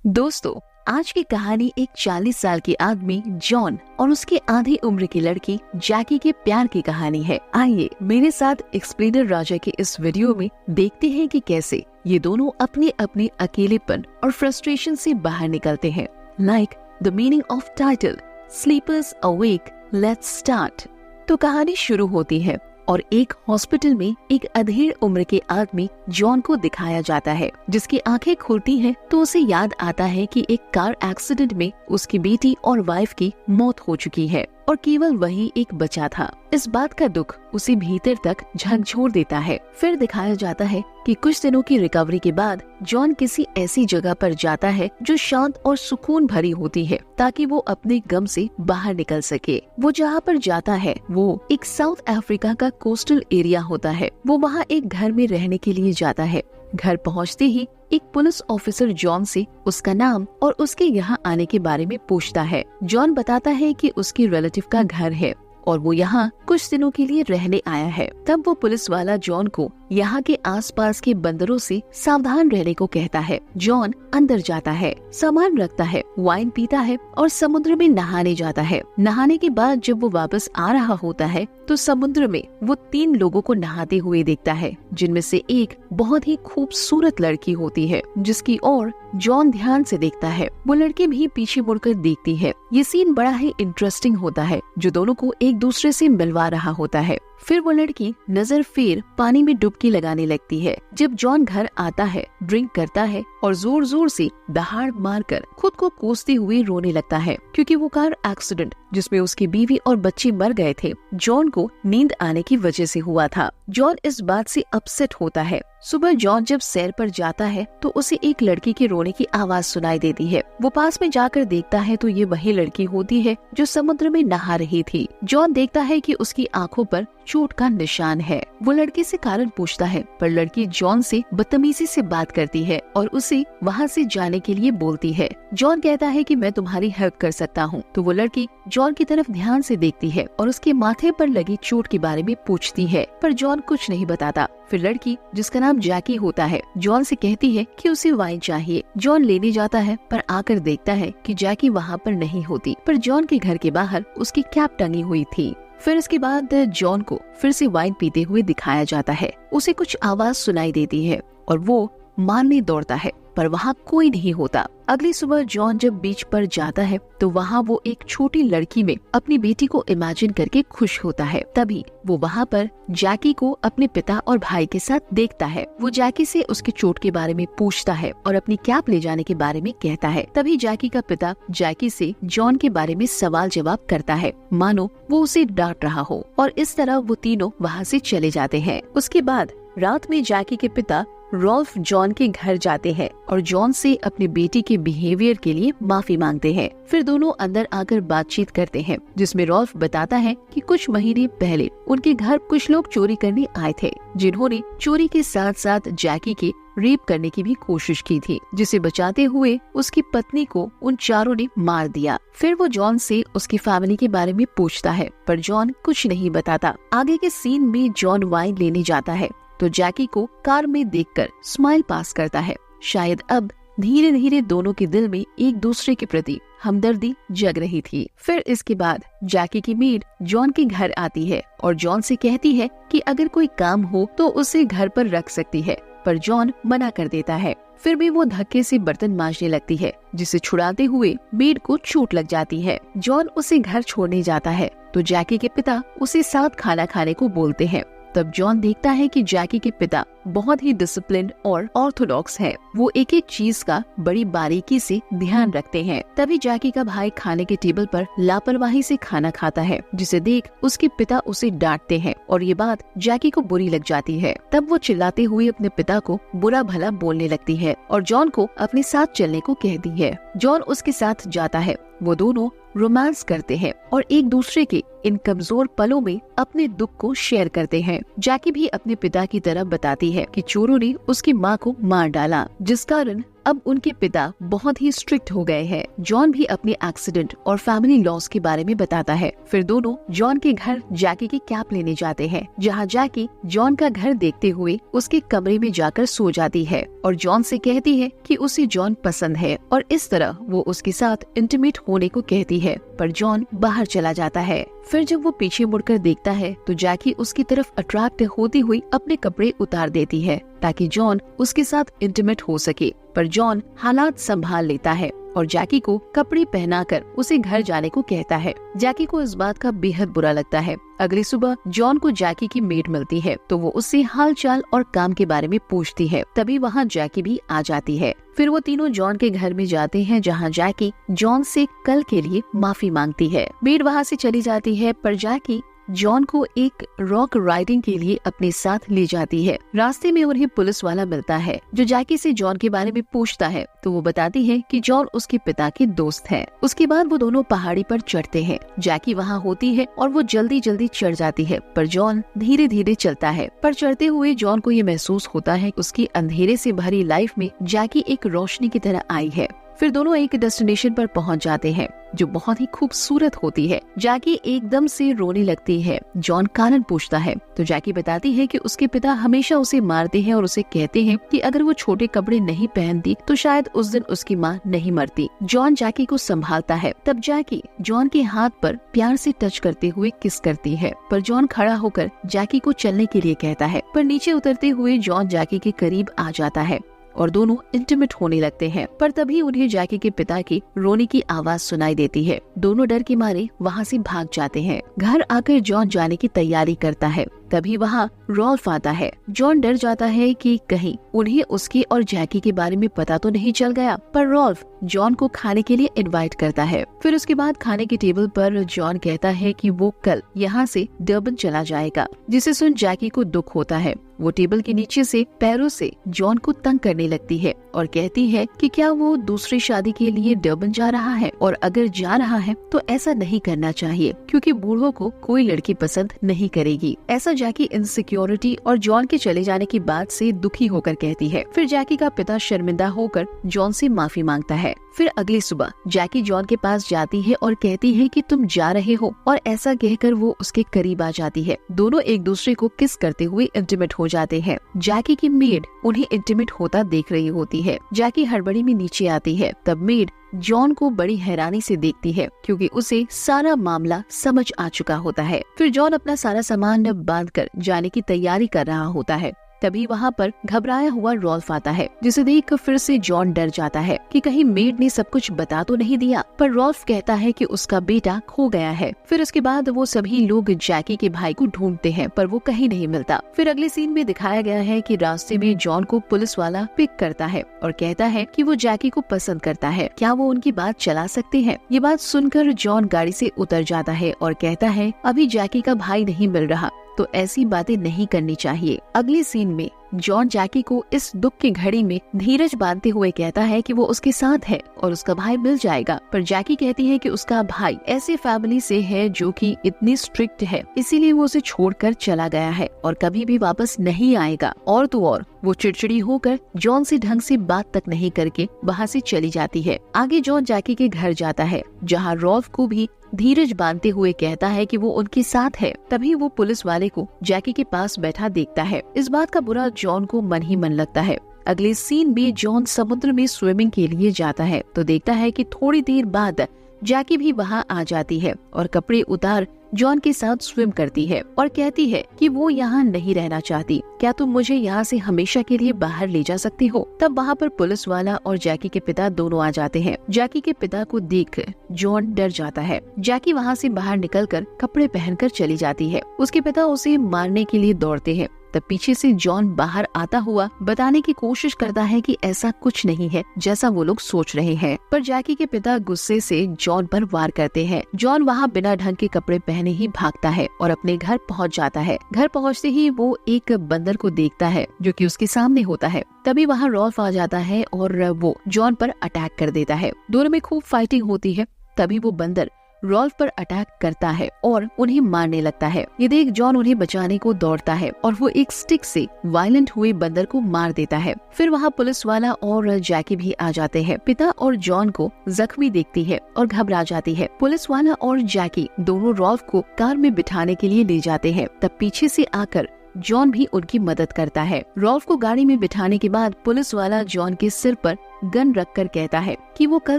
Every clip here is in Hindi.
दोस्तों, आज की कहानी एक 40 साल के आदमी जॉन और उसके आधी उम्र की लड़की जैकी के प्यार की कहानी है। आइए मेरे साथ एक्सप्लेनर राजा के इस वीडियो में देखते हैं कि कैसे ये दोनों अपने अपने अकेलेपन और फ्रस्ट्रेशन से बाहर निकलते हैं। Like the meaning of title, sleepers awake, let's start. तो कहानी शुरू होती है और एक हॉस्पिटल में एक अधेड़ उम्र के आदमी जॉन को दिखाया जाता है, जिसकी आंखें खुलती हैं तो उसे याद आता है कि एक कार एक्सीडेंट में उसकी बेटी और वाइफ की मौत हो चुकी है और केवल वही एक बचा था। इस बात का दुख उसे भीतर तक झकझोर देता है। फिर दिखाया जाता है कि कुछ दिनों की रिकवरी के बाद जॉन किसी ऐसी जगह पर जाता है जो शांत और सुकून भरी होती है, ताकि वो अपने गम से बाहर निकल सके। वो जहाँ पर जाता है वो एक साउथ अफ्रीका का कोस्टल एरिया होता है। वो वहाँ एक घर में रहने के लिए जाता है। घर पहुँचते ही एक पुलिस ऑफिसर जॉन से उसका नाम और उसके यहाँ आने के बारे में पूछता है। जॉन बताता है कि उसकी रिलेटिव का घर है और वो यहाँ कुछ दिनों के लिए रहने आया है। तब वो पुलिस वाला जॉन को यहाँ के आसपास के बंदरों से सावधान रहने को कहता है। जॉन अंदर जाता है, सामान रखता है, वाइन पीता है और समुद्र में नहाने जाता है। नहाने के बाद जब वो वापस आ रहा होता है तो समुद्र में वो 3 लोगों को नहाते हुए देखता है, जिनमें से एक बहुत ही खूबसूरत लड़की होती है, जिसकी ओर जॉन ध्यान से देखता है। वो लड़की भी पीछे मुड़कर देखती है। ये सीन बड़ा ही इंटरेस्टिंग होता है, जो दोनों को एक दूसरे से मिलवा रहा होता है। फिर वो लड़की नजर फेर पानी में डुबकी लगाने लगती है। जब जॉन घर आता है, ड्रिंक करता है और जोर जोर से दहाड़ मारकर खुद को कोसते हुए रोने लगता है, क्योंकि वो कार एक्सीडेंट जिसमें उसकी बीवी और बच्चे मर गए थे, जॉन को नींद आने की वजह से हुआ था। जॉन इस बात से अपसेट होता है। सुबह जॉन जब सैर पर जाता है तो उसे एक लड़की के रोने की आवाज सुनाई देती है। वो पास में जाकर देखता है तो ये वही लड़की होती है जो समुद्र में नहा रही थी। जॉन देखता है कि उसकी आंखों पर चोट का निशान है। वो लड़की से कारण पूछता है, पर लड़की जॉन से बदतमीजी से बात करती है और उसे वहाँ से जाने के लिए बोलती है। जॉन कहता है कि मैं तुम्हारी हेल्प कर सकता हूँ। तो वो लड़की जॉन की तरफ ध्यान से देखती है और उसके माथे पर लगी चोट के बारे में पूछती है, पर जॉन कुछ नहीं बताता। फिर लड़की, जिसका नाम जैकी होता है, जॉन से कहती है कि उसे वाइन चाहिए। जॉन लेने जाता है, पर आकर देखता है कि जैकी वहाँ पर नहीं होती, पर जॉन के घर के बाहर उसकी कैप टंगी हुई थी। फिर इसके बाद जॉन को फिर से वाइन पीते हुए दिखाया जाता है। उसे कुछ आवाज सुनाई देती है और वो मारने दौड़ता है, पर वहाँ कोई नहीं होता। अगली सुबह जॉन जब बीच पर जाता है तो वहाँ वो एक छोटी लड़की में अपनी बेटी को इमेजिन करके खुश होता है। तभी वो वहाँ पर जैकी को अपने पिता और भाई के साथ देखता है। वो जैकी से उसकी चोट के बारे में पूछता है और अपनी कैप ले जाने के बारे में कहता है। तभी जैकी का पिता जैकी से जॉन के बारे में सवाल जवाब करता है, मानो वो उसे डांट रहा हो, और इस तरह वो तीनों वहाँ से चले जाते हैं। उसके बाद रात में जैकी के पिता रॉल्फ जॉन के घर जाते हैं और जॉन से अपनी बेटी के बिहेवियर के लिए माफी मांगते हैं। फिर दोनों अंदर आकर बातचीत करते हैं, जिसमें रॉल्फ बताता है कि कुछ महीने पहले उनके घर कुछ लोग चोरी करने आए थे, जिन्होंने चोरी के साथ साथ जैकी के रेप करने की भी कोशिश की थी, जिसे बचाते हुए उसकी पत्नी को उन चारों ने मार दिया। फिर वो जॉन से उसकी फैमिली के बारे में पूछता है, पर जॉन कुछ नहीं बताता। आगे के सीन में जॉन वाइन लेने जाता है तो जैकी को कार में देखकर स्माइल पास करता है। शायद अब धीरे धीरे दोनों के दिल में एक दूसरे के प्रति हमदर्दी जग रही थी। फिर इसके बाद जैकी की मेड जॉन के घर आती है और जॉन से कहती है कि अगर कोई काम हो तो उसे घर पर रख सकती है, पर जॉन मना कर देता है। फिर भी वो धक्के से बर्तन मांजने लगती है, जिसे छुड़ाते हुए मेड को चोट लग जाती है। जॉन उसे घर छोड़ने जाता है तो जैकी के पिता उसे साथ खाना खाने को बोलते हैं। तब जॉन देखता है कि जैकी के पिता बहुत ही डिसिप्लिन और ऑर्थोडॉक्स हैं। वो एक एक चीज का बड़ी बारीकी से ध्यान रखते हैं। तभी जैकी का भाई खाने के टेबल पर लापरवाही से खाना खाता है, जिसे देख उसके पिता उसे डांटते हैं और ये बात जैकी को बुरी लग जाती है। तब वो चिल्लाते हुए अपने पिता को बुरा भला बोलने लगती है और जॉन को अपने साथ चलने को कहती है। जॉन उसके साथ जाता है। वो दोनों रोमांस करते हैं और एक दूसरे के इन कमजोर पलों में अपने दुख को शेयर करते हैं। जैकी भी अपने पिता की तरह बताती है कि चोरों ने उसकी माँ को मार डाला, जिस कारण अब उनके पिता बहुत ही स्ट्रिक्ट हो गए हैं। जॉन भी अपने एक्सीडेंट और फैमिली लॉस के बारे में बताता है। फिर दोनों जॉन के घर जैकी की कैप लेने जाते हैं, जहाँ जैकी जॉन का घर देखते हुए उसके कमरे में जाकर सो जाती है और जॉन से कहती है कि उसे जॉन पसंद है और इस तरह वो उसके साथ इंटीमेट होने को कहती है, पर जॉन बाहर चला जाता है। फिर जब वो पीछे मुड़कर देखता है तो जैकी उसकी तरफ अट्रैक्ट होती हुई अपने कपड़े उतार देती है ताकि जॉन उसके साथ इंटीमेट हो सके, पर जॉन हालात संभाल लेता है और जैकी को कपड़े पहनाकर उसे घर जाने को कहता है। जैकी को इस बात का बेहद बुरा लगता है। अगली सुबह जॉन को जैकी की मेड मिलती है तो वो उससे हाल चाल और काम के बारे में पूछती है। तभी वहाँ जैकी भी आ जाती है। फिर वो तीनों जॉन के घर में जाते हैं, जहाँ जैकी जॉन से कल के लिए माफी मांगती है। मेड वहाँ से चली जाती है, पर जैकी जॉन को एक रॉक राइडिंग के लिए अपने साथ ले जाती है। रास्ते में उन्हें पुलिस वाला मिलता है जो जैकी से जॉन के बारे में पूछता है तो वो बताती है कि जॉन उसके पिता के दोस्त है। उसके बाद वो दोनों पहाड़ी पर चढ़ते हैं। जैकी वहाँ होती है और वो जल्दी जल्दी चढ़ जाती है, पर जॉन धीरे धीरे चलता है। पर चढ़ते हुए जॉन को ये महसूस होता है उसकी अंधेरे से भरी लाइफ में जैकी एक रोशनी की तरह आई है। फिर दोनों एक डेस्टिनेशन पर पहुंच जाते हैं जो बहुत ही खूबसूरत होती है। जैकी एकदम से रोने लगती है। जॉन कारण पूछता है तो जैकी बताती है कि उसके पिता हमेशा उसे मारते हैं और उसे कहते हैं कि अगर वो छोटे कपड़े नहीं पहनती तो शायद उस दिन उसकी माँ नहीं मरती। जॉन जैकी को संभालता है। तब जैकी जॉन के हाथ पर प्यार से टच करते हुए किस करती है, पर जॉन खड़ा होकर जैकी को चलने के लिए कहता है। पर नीचे उतरते हुए जॉन जैकी के करीब आ जाता है और दोनों इंटीमेट होने लगते हैं। पर तभी उन्हें जैकी के पिता की रोने की आवाज सुनाई देती है। दोनों डर के मारे वहाँ से भाग जाते हैं। घर आकर जॉन जाने की तैयारी करता है। तभी वहाँ रॉल्फ आता है। जॉन डर जाता है कि कहीं उन्हें उसके और जैकी के बारे में पता तो नहीं चल गया, पर रॉल्फ जॉन को खाने के लिए इनवाइट करता है। फिर उसके बाद खाने की टेबल पर जॉन कहता है कि वो कल यहाँ से डर्बन चला जाएगा, जिसे सुन जैकी को दुख होता है। वो टेबल के नीचे से पैरों से जॉन को तंग करने लगती है और कहती है कि क्या वो दूसरी शादी के लिए डर्बन जा रहा है, और अगर जा रहा है तो ऐसा नहीं करना चाहिए क्योंकि बूढ़ों को कोई लड़की पसंद नहीं करेगी। ऐसा जैकी इनसिक्योरिटी और जॉन के चले जाने की बात से दुखी होकर कहती है। फिर जैकी का पिता शर्मिंदा होकर जॉन से माफी मांगता है। फिर अगली सुबह जैकी जॉन के पास जाती है और कहती है कि तुम जा रहे हो, और ऐसा कहकर वो उसके करीब आ जाती है। दोनों एक दूसरे को किस करते हुए इंटीमेट हो जाते हैं। जैकी की मेड उन्हें इंटीमेट होता देख रही होती है। जैकी हड़बड़ी में नीचे आती है। तब मेड जॉन को बड़ी हैरानी से देखती है क्योंकि उसे सारा मामला समझ आ चुका होता है। फिर जॉन अपना सारा सामान बांधकर जाने की तैयारी कर रहा होता है। तभी वहाँ पर घबराया हुआ रॉल्फ आता है, जिसे देख फिर से जॉन डर जाता है कि कहीं मेड ने सब कुछ बता तो नहीं दिया। पर रॉल्फ कहता है कि उसका बेटा खो गया है। फिर उसके बाद वो सभी लोग जैकी के भाई को ढूंढते हैं, पर वो कहीं नहीं मिलता। फिर अगले सीन में दिखाया गया है कि रास्ते में जॉन को पुलिस वाला पिक करता है और कहता है कि वो जैकी को पसंद करता है, क्या वो उनकी बात चला सकते हैं। ये बात सुनकर जॉन गाड़ी से उतर जाता है और कहता है अभी जैकी का भाई नहीं मिल रहा तो ऐसी बातें नहीं करनी चाहिए। अगले सीन में जॉन जैकी को इस दुख की घड़ी में धीरज बांधते हुए कहता है कि वो उसके साथ है और उसका भाई मिल जाएगा। पर जैकी कहती है कि उसका भाई ऐसी फैमिली से है जो कि इतनी स्ट्रिक्ट है, इसीलिए वो उसे छोड़कर चला गया है और कभी भी वापस नहीं आएगा। और तो और वो चिड़चिड़ी होकर जॉन से ढंग से बात तक नहीं करके वहाँ से चली जाती है। आगे जॉन जैकी के घर जाता है, जहाँ रॉल्फ को भी धीरज बांधते हुए कहता है कि वो उनके साथ है। तभी वो पुलिस वाले को जैकी के पास बैठा देखता है। इस बात का बुरा जॉन को मन ही मन लगता है। अगले सीन में जॉन समुद्र में स्विमिंग के लिए जाता है तो देखता है कि थोड़ी देर बाद जैकी भी वहाँ आ जाती है और कपड़े उतार जॉन के साथ स्विम करती है और कहती है कि वो यहाँ नहीं रहना चाहती, क्या तुम मुझे यहाँ से हमेशा के लिए बाहर ले जा सकती हो। तब वहाँ पर पुलिस वाला और जैकी के पिता दोनों आ जाते हैं। जैकी के पिता को देख जॉन डर जाता है। जैकी वहाँ से बाहर निकलकर कपड़े पहनकर चली जाती है। उसके पिता उसे मारने के लिए दौड़ते हैं। तब पीछे से जॉन बाहर आता हुआ बताने की कोशिश करता है कि ऐसा कुछ नहीं है जैसा वो लोग सोच रहे हैं। पर जैकी के पिता गुस्से से जॉन पर वार करते हैं। जॉन वहाँ बिना ढंग के कपड़े पहने ही भागता है और अपने घर पहुँच जाता है। घर पहुँचते ही वो एक बंदर को देखता है जो कि उसके सामने होता है। तभी वहाँ रॉल्फ आ जाता है और वो जॉन पर अटैक कर देता है। दोनों में खूब फाइटिंग होती है। तभी वो बंदर रॉल्फ पर अटैक करता है और उन्हें मारने लगता है। ये देख जॉन उन्हें बचाने को दौड़ता है और वो एक स्टिक से वायलेंट हुए बंदर को मार देता है। फिर वहाँ पुलिस वाला और जैकी भी आ जाते हैं। पिता और जॉन को जख्मी देखती है और घबरा जाती है। पुलिस वाला और जैकी दोनों रॉल्फ को कार में बिठाने के लिए ले जाते हैं। तब पीछे से आकर जॉन भी उनकी मदद करता है। रॉल्फ को गाड़ी में बिठाने के बाद पुलिस वाला जॉन के सिर पर गन रखकर कहता है कि वो कल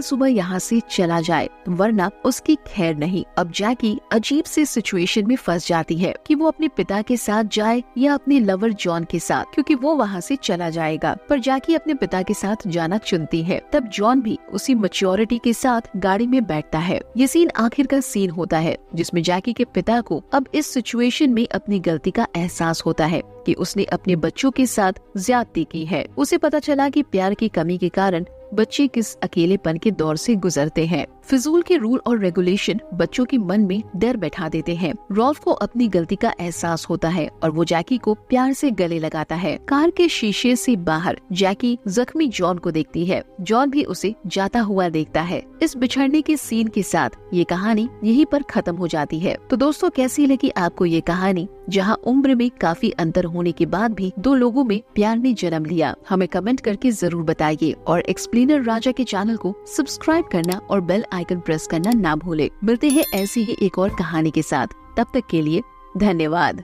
सुबह यहाँ से चला जाए वरना उसकी खैर नहीं। अब जैकी अजीब सी सिचुएशन में फंस जाती है कि वो अपने पिता के साथ जाए या अपने लवर जॉन के साथ, क्योंकि वो वहाँ से चला जाएगा। पर जैकी अपने पिता के साथ जाना चुनती है। तब जॉन भी उसी मैच्योरिटी के साथ गाड़ी में बैठता है। ये सीन आखिर का सीन होता है जिसमें जैकी के पिता को अब इस सिचुएशन में अपनी गलती का एहसास होता है कि उसने अपने बच्चों के साथ ज्यादती की है। उसे पता चला कि प्यार की कमी के कारण बच्चे किस अकेलेपन के दौर से गुजरते हैं। फिजूल के रूल और रेगुलेशन बच्चों के मन में डर बैठा देते हैं। रॉल्फ को अपनी गलती का एहसास होता है और वो जैकी को प्यार से गले लगाता है। कार के शीशे से बाहर जैकी जख्मी जॉन को देखती है। जॉन भी उसे जाता हुआ देखता है। इस बिछड़ने के सीन के साथ ये कहानी यहीं पर खत्म हो जाती है। तो दोस्तों, कैसी लगी आपको ये कहानी, जहाँ उम्र में काफी अंतर होने के बाद भी दो लोगों में प्यार ने जन्म लिया? हमें कमेंट करके जरूर बताइए और एक्सप्लेनर राजा के चैनल को सब्सक्राइब करना और बेल आइकन प्रेस करना ना भूले। मिलते हैं ऐसी ही एक और कहानी के साथ। तब तक के लिए धन्यवाद।